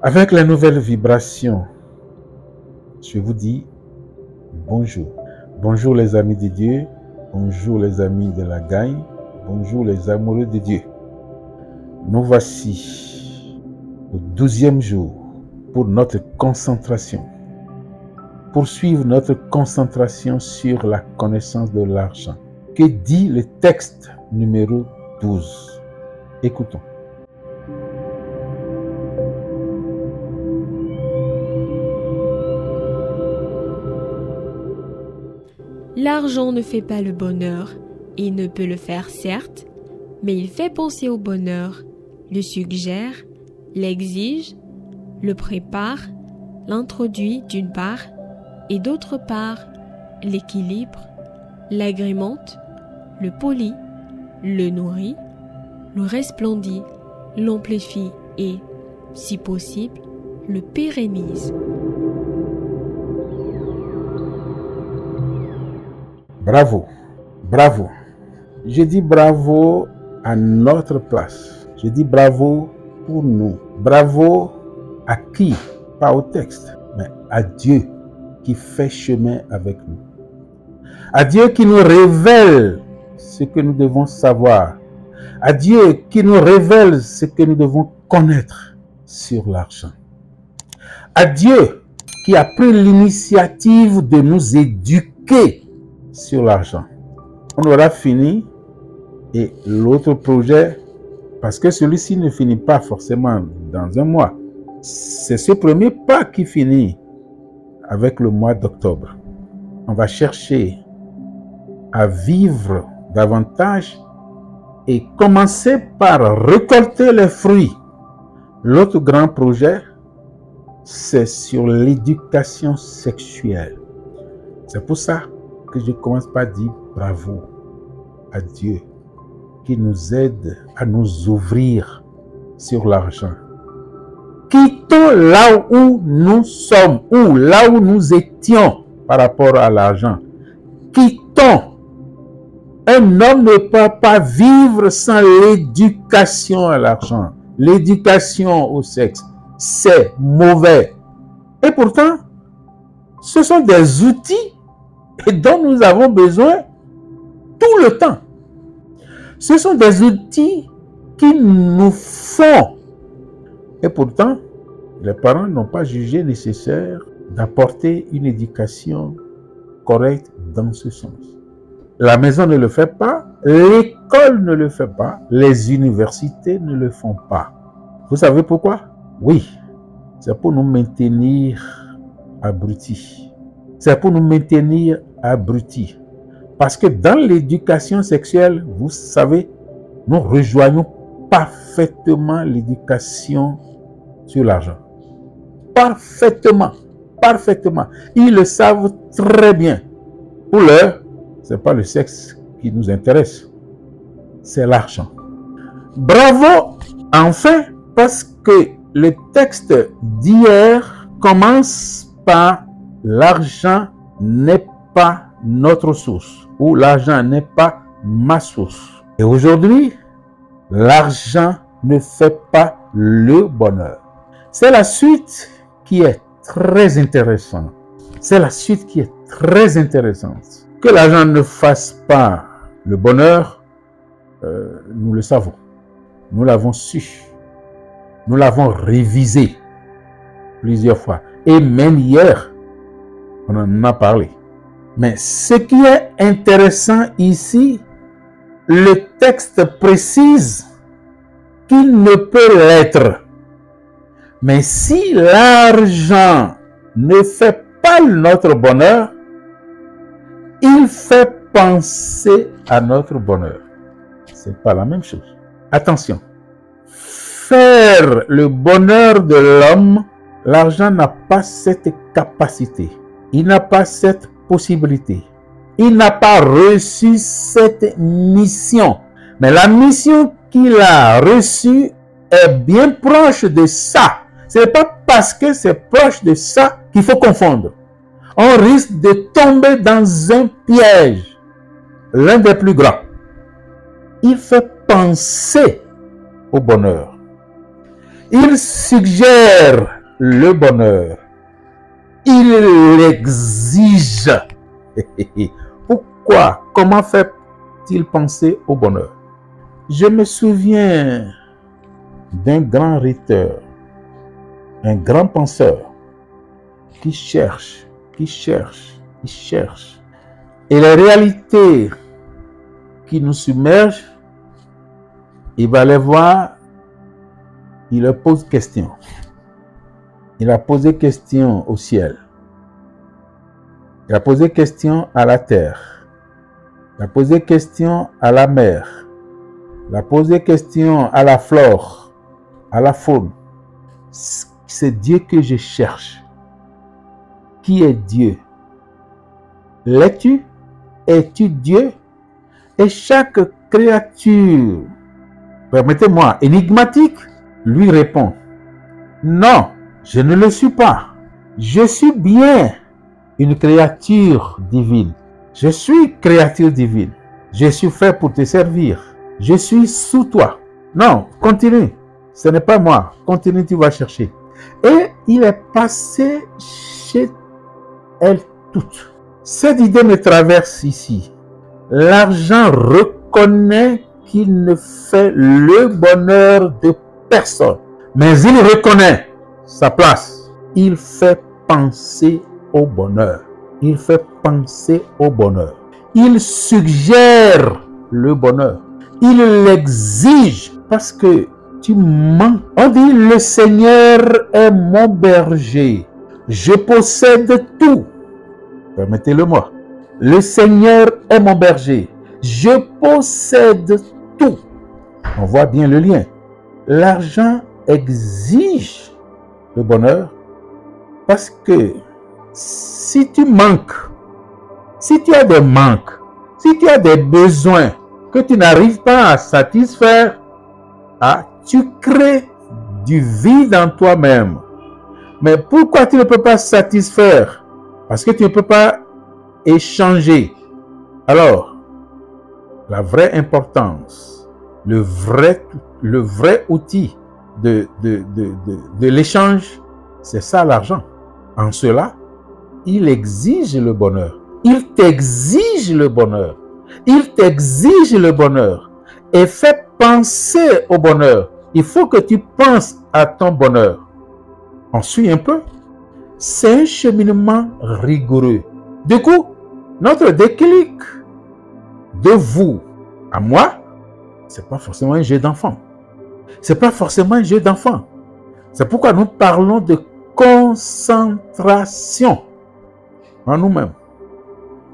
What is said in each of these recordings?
Avec les nouvelles vibrations, je vous dis bonjour. Bonjour les amis de Dieu, bonjour les amis de la gagne, bonjour les amoureux de Dieu. Nous voici au 12e jour pour notre concentration. Poursuivre notre concentration sur la connaissance de l'argent. Que dit le texte numéro 12? Écoutons. L'argent ne fait pas le bonheur. Il ne peut le faire, certes, mais il fait penser au bonheur, le suggère, l'exige, le prépare, l'introduit d'une part, et d'autre part, l'équilibre, l'agrémente, le polit, le nourrit, le resplendit, l'amplifie et, si possible, le pérennise. Bravo, bravo. Je dis bravo à notre place. Je dis bravo pour nous. Bravo à qui? Pas au texte, mais à Dieu qui fait chemin avec nous. À Dieu qui nous révèle ce que nous devons savoir. À Dieu qui nous révèle ce que nous devons connaître sur l'argent. À Dieu qui a pris l'initiative de nous éduquer sur l'argent. On aura fini et l'autre projet, parce que celui-ci ne finit pas forcément dans un mois. C'est ce premier pas qui finit avec le mois d'octobre. On va chercher à vivre davantage et commencer par récolter les fruits. L'autre grand projet, c'est sur l'éducation sexuelle. C'est pour ça que je commence par dire bravo à Dieu qui nous aide à nous ouvrir sur l'argent. Quittons là où nous sommes, ou là où nous étions par rapport à l'argent. Quittons. Un homme ne peut pas vivre sans l'éducation à l'argent. L'éducation au sexe, c'est mauvais. Et pourtant, ce sont des outils dont nous avons besoin tout le temps. Ce sont des outils qui nous font. Et pourtant, les parents n'ont pas jugé nécessaire d'apporter une éducation correcte dans ce sens. La maison ne le fait pas, l'école ne le fait pas, les universités ne le font pas. Vous savez pourquoi? Oui, c'est pour nous maintenir abrutis. C'est pour nous maintenir abrutis. Parce que dans l'éducation sexuelle, vous savez, nous rejoignons parfaitement l'éducation sur l'argent. Parfaitement. Parfaitement. Ils le savent très bien. Pour l'heure, ce n'est pas le sexe qui nous intéresse. C'est l'argent. Bravo, enfin, parce que le texte d'hier commence par l'argent n'est pas notre source, ou l'argent n'est pas ma source. Et aujourd'hui, l'argent ne fait pas le bonheur. C'est la suite qui est très intéressante. C'est la suite qui est très intéressante. Que l'argent ne fasse pas le bonheur, nous le savons. Nous l'avons su. Nous l'avons révisé plusieurs fois. Et même hier, on en a parlé. Mais ce qui est intéressant ici, le texte précise qu'il ne peut l'être. Mais si l'argent ne fait pas notre bonheur, il fait penser à notre bonheur. C'est pas la même chose. Attention. Faire le bonheur de l'homme, l'argent n'a pas cette capacité. Il n'a pas cette possibilité. Il n'a pas reçu cette mission. Mais la mission qu'il a reçue est bien proche de ça. Ce n'est pas parce que c'est proche de ça qu'il faut confondre. On risque de tomber dans un piège. L'un des plus grands. Il fait penser au bonheur. Il suggère le bonheur. Il l'exige. Pourquoi? Comment fait-il penser au bonheur? Je me souviens d'un grand rhéteur, un grand penseur qui cherche. Et les réalités qui nous submergent, il va les voir, il leur pose question. Il a posé question au ciel. Il a posé question à la terre. Il a posé question à la mer. Il a posé question à la flore, à la faune. C'est Dieu que je cherche. Qui est Dieu? L'es-tu? Es-tu Dieu? Et chaque créature, permettez-moi, énigmatique, lui répond: non, je ne le suis pas. Je suis bien une créature divine. Je suis créature divine. Je suis fait pour te servir. Je suis sous toi. Non, continue. Ce n'est pas moi. Continue, tu vas chercher. Et il est passé chez elles toutes. Cette idée me traverse ici. L'argent reconnaît qu'il ne fait le bonheur de personne. Mais il reconnaît sa place. Il fait penser au bonheur. Il fait penser au bonheur. Il suggère le bonheur. Il l'exige parce que tu manques. On dit: le Seigneur est mon berger. Je possède tout. Permettez-le-moi. Le Seigneur est mon berger. Je possède tout. On voit bien le lien. L'argent exige le bonheur parce que si tu manques, si tu as des manques, si tu as des besoins que tu n'arrives pas à satisfaire, tu crées du vide en toi-même. Mais pourquoi tu ne peux pas satisfaire? Parce que tu ne peux pas échanger. Alors, la vraie importance, le vrai outil de l'échange, c'est ça l'argent. En cela, il exige le bonheur. Il t'exige le bonheur. Il t'exige le bonheur et fait penser au bonheur. Il faut que tu penses à ton bonheur. On suit un peu. C'est un cheminement rigoureux. Du coup, notre déclic de vous à moi, c'est pas forcément un jeu d'enfant. C'est pas forcément un jeu d'enfant. C'est pourquoi nous parlons de concentration en nous-mêmes,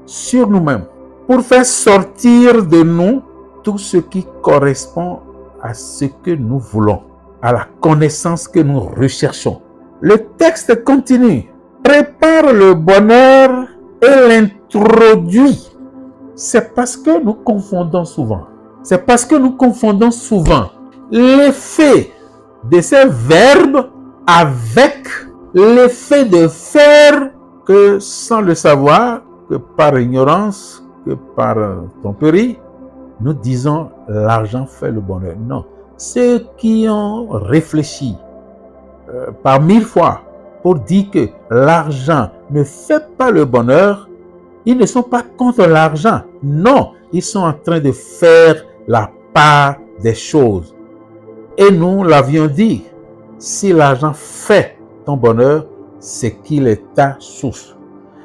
sur nous-mêmes, pour faire sortir de nous tout ce qui correspond à ce que nous voulons, à la connaissance que nous recherchons. Le texte continue. Prépare le bonheur et l'introduit. C'est parce que nous confondons souvent. C'est parce que nous confondons souvent l'effet de ces verbes avec l'effet de faire, que sans le savoir, que par ignorance, que par tromperie, nous disons l'argent fait le bonheur. Non. Ceux qui ont réfléchi par 1000 fois pour dire que l'argent ne fait pas le bonheur, ils ne sont pas contre l'argent. Non, ils sont en train de faire la part des choses. Et nous l'avions dit, si l'argent fait ton bonheur, c'est qu'il est ta source.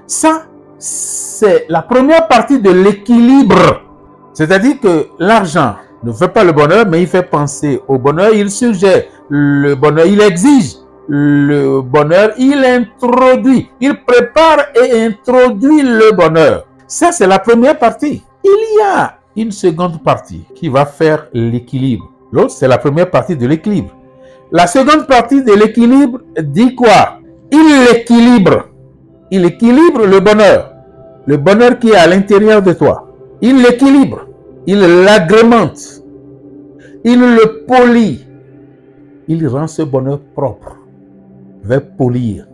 Ça, c'est la première partie de l'équilibre. C'est-à-dire que l'argent ne fait pas le bonheur, mais il fait penser au bonheur, il suggère le bonheur, il exige le bonheur, il introduit, il prépare et introduit le bonheur. Ça, c'est la première partie. Il y a une seconde partie qui va faire l'équilibre. L'autre, c'est la première partie de l'équilibre. La seconde partie de l'équilibre dit quoi? Il équilibre. Il équilibre le bonheur qui est à l'intérieur de toi. Il l'équilibre. Il l'agrémente. Il le polit. Il rend ce bonheur propre. Il va polir.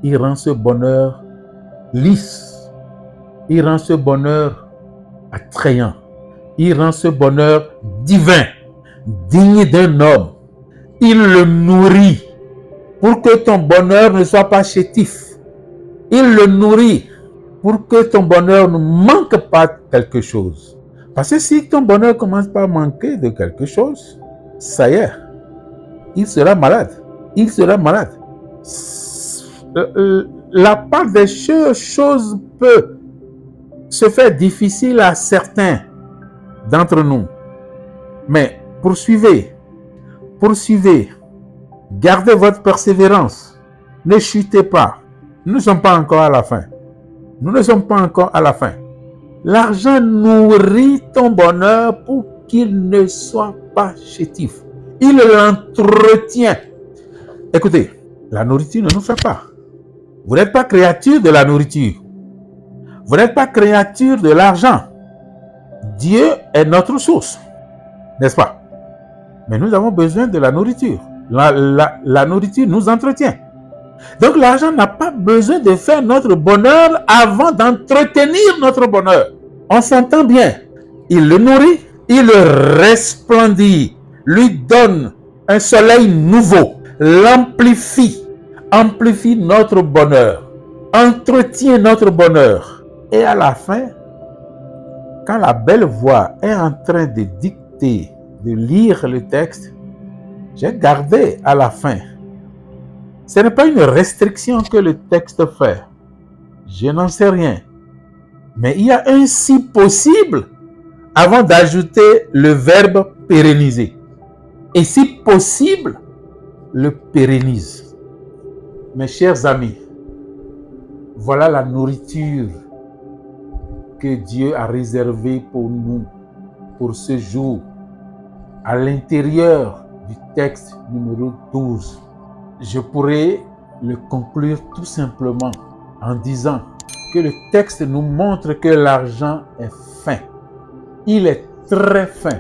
Il rend ce bonheur lisse. Il rend ce bonheur attrayant. Il rend ce bonheur divin, digne d'un homme. il le nourrit pour que ton bonheur ne soit pas chétif. Il le nourrit pour que ton bonheur ne manque pas quelque chose. Parce que si ton bonheur commence par manquer de quelque chose, ça y est, il sera malade. Il sera malade. La part des choses peut se faire difficile à certains d'entre nous. Mais poursuivez. Gardez votre persévérance. Ne chutez pas. Nous ne sommes pas encore à la fin. L'argent nourrit ton bonheur pour qu'il ne soit pas chétif. Il l'entretient. Écoutez, la nourriture ne nous fait pas. Vous n'êtes pas créature de la nourriture. Vous n'êtes pas créature de l'argent. Dieu est notre source. N'est-ce pas? Mais nous avons besoin de la nourriture. La nourriture nous entretient. Donc l'argent n'a pas besoin de faire notre bonheur avant d'entretenir notre bonheur. On s'entend bien. Il le nourrit, il le resplendit, lui donne un soleil nouveau, l'amplifie, amplifie notre bonheur, entretient notre bonheur. Et à la fin, quand la belle voix est en train de dicter, de lire le texte, j'ai gardé à la fin. Ce n'est pas une restriction que le texte fait. Je n'en sais rien. Mais il y a un si possible avant d'ajouter le verbe pérenniser. Et si possible, le pérennise. Mes chers amis, voilà la nourriture que Dieu a réservée pour nous, pour ce jour, à l'intérieur du texte numéro 12. Je pourrais le conclure tout simplement en disant que le texte nous montre que l'argent est fin. Il est très fin.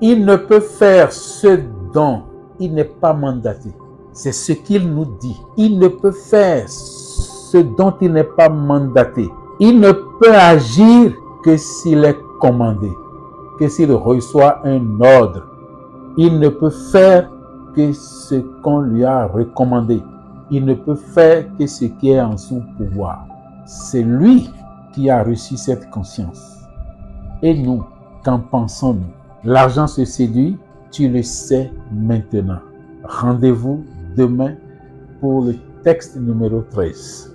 Il ne peut faire ce dont il n'est pas mandaté. C'est ce qu'il nous dit. Il ne peut faire ce dont il n'est pas mandaté. Il ne peut agir que s'il est commandé, que s'il reçoit un ordre. Il ne peut faire que ce qu'on lui a recommandé. Il ne peut faire que ce qui est en son pouvoir. C'est lui qui a reçu cette conscience. Et nous, qu'en pensons-nous? L'argent se séduit, tu le sais maintenant. Rendez-vous demain pour le texte numéro 13.